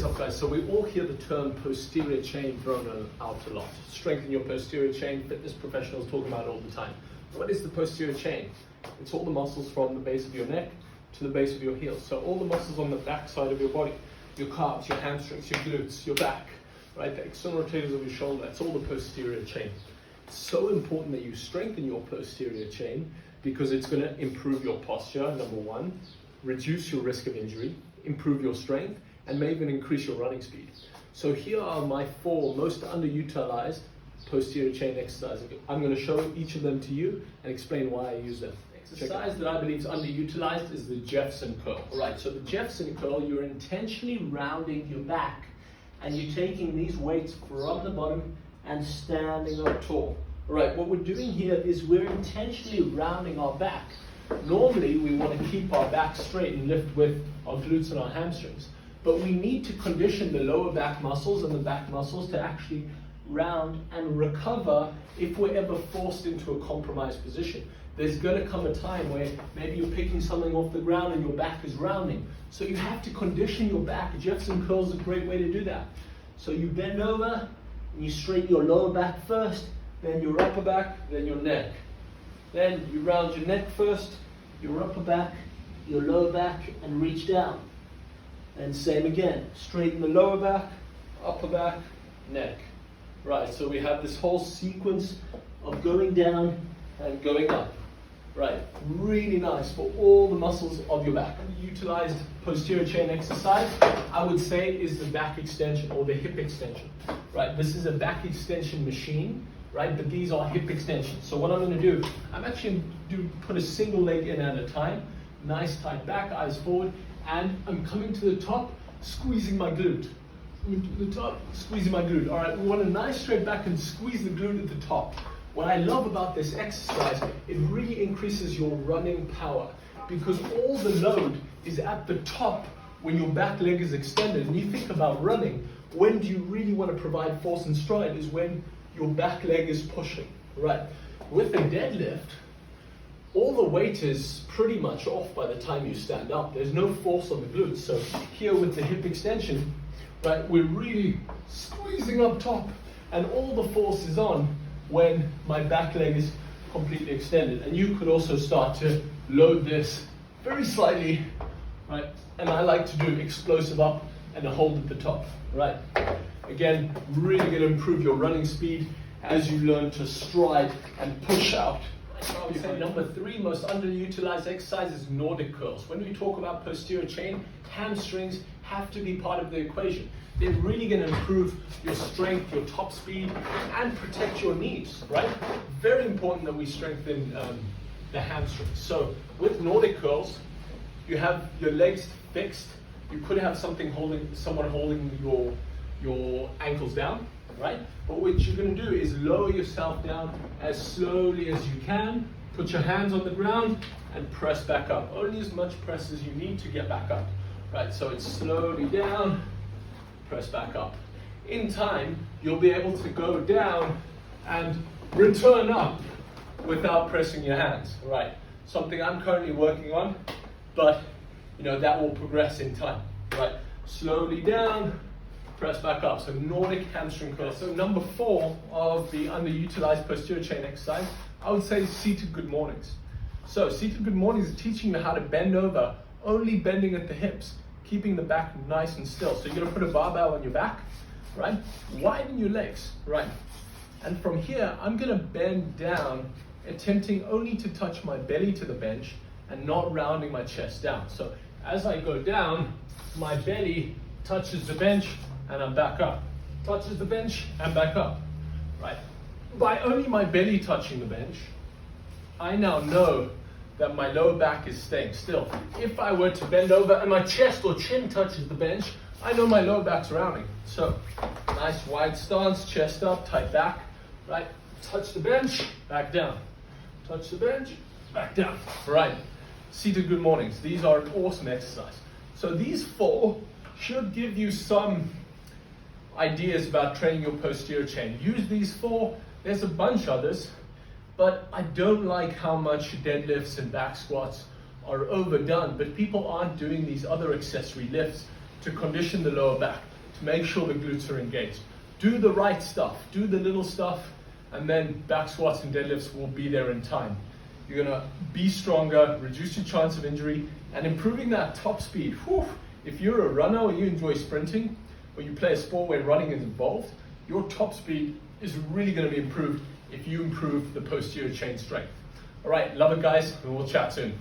up, guys? So we all hear the term posterior chain thrown out a lot. Strengthen your posterior chain. Fitness professionals talk about it all the time. What is the posterior chain? It's all the muscles from the base of your neck to the base of your heels. So all the muscles on the back side of your body, your calves, your hamstrings, your glutes, your back, right? The external rotators of your shoulder, that's all the posterior chain. It's so important that you strengthen your posterior chain because it's going to improve your posture, number one, reduce your risk of injury, improve your strength, and may even increase your running speed. So here are my 4 most underutilized posterior chain exercises. I'm going to show each of them to you and explain why I use them. Exercise that I believe is underutilized is the Jefferson curl. Right, so the Jefferson curl, you're intentionally rounding your back and you're taking these weights from the bottom and standing up tall. Right, what we're doing here is we're intentionally rounding our back. Normally, we want to keep our back straight and lift with our glutes and our hamstrings. But we need to condition the lower back muscles and the back muscles to actually round and recover if we're ever forced into a compromised position. There's going to come a time where maybe you're picking something off the ground and your back is rounding. So you have to condition your back. Jefferson curl is a great way to do that. So you bend over and you straighten your lower back first, then your upper back, then your neck. Then you round your neck first, your upper back, your lower back, and reach down. And same again, straighten the lower back, upper back, neck. Right, so we have this whole sequence of going down and going up. Right, really nice for all the muscles of your back. Utilized posterior chain exercise, I would say, is the back extension or the hip extension. Right, this is a back extension machine. Right, but these are hip extensions. So what I'm going to do, I'm actually going to put a single leg in at a time, nice tight back, eyes forward, and I'm coming to the top, squeezing my glute. Coming to the top, squeezing my glute. All right, we want a nice straight back and squeeze the glute at the top. What I love about this exercise, it really increases your running power because all the load is at the top when your back leg is extended. And you think about running, when do you really want to provide force and stride is when your back leg is pushing, right? With a deadlift, all the weight is pretty much off by the time you stand up. There's no force on the glutes. So here with the hip extension, right, we're really squeezing up top and all the force is on when my back leg is completely extended. And you could also start to load this very slightly, right? And I like to do explosive up and a hold at the top, right? Again, really going to improve your running speed as you learn to stride and push out. I would say number 3 most underutilized exercise is Nordic curls. When we talk about posterior chain, hamstrings have to be part of the equation. They're really going to improve your strength, your top speed, and protect your knees, right? Very important that we strengthen the hamstrings. So with Nordic curls, you have your legs fixed. You could have someone holding your ankles down, right? But what you're going to do is lower yourself down as slowly as you can, put your hands on the ground and press back up. Only as much press as you need to get back up, right? So it's slowly down, press back up. In time, you'll be able to go down and return up without pressing your hands, right? Something I'm currently working on, but that will progress in time, right? Slowly down, press back up. So Nordic hamstring curl. So number 4 of the underutilized posterior chain exercise, I would say seated good mornings. So seated good mornings is teaching you how to bend over, only bending at the hips, keeping the back nice and still. So you're going to put a barbell on your back, right? Widen your legs, right? And from here, I'm going to bend down, attempting only to touch my belly to the bench and not rounding my chest down. So as I go down, my belly touches the bench and I'm back up. Touches the bench and back up, right? By only my belly touching the bench, I now know that my lower back is staying still. If I were to bend over and my chest or chin touches the bench, I know my lower back's rounding. So nice wide stance, chest up, tight back, right? Touch the bench, back down. Touch the bench, back down. Right, seated good mornings. These are an awesome exercise. So these 4 should give you some ideas about training your posterior chain. Use these 4. There's a bunch others, but I don't like how much deadlifts and back squats are overdone, but people aren't doing these other accessory lifts to condition the lower back. to make sure the glutes are engaged. Do the right stuff, do the little stuff, and then back squats and deadlifts will be there in time. You're gonna be stronger, reduce your chance of injury, and improving that top speed. Whew. If you're a runner or you enjoy sprinting, or you play a sport where running is involved, your top speed is really gonna be improved if you improve the posterior chain strength. All right, love it guys, and we'll chat soon.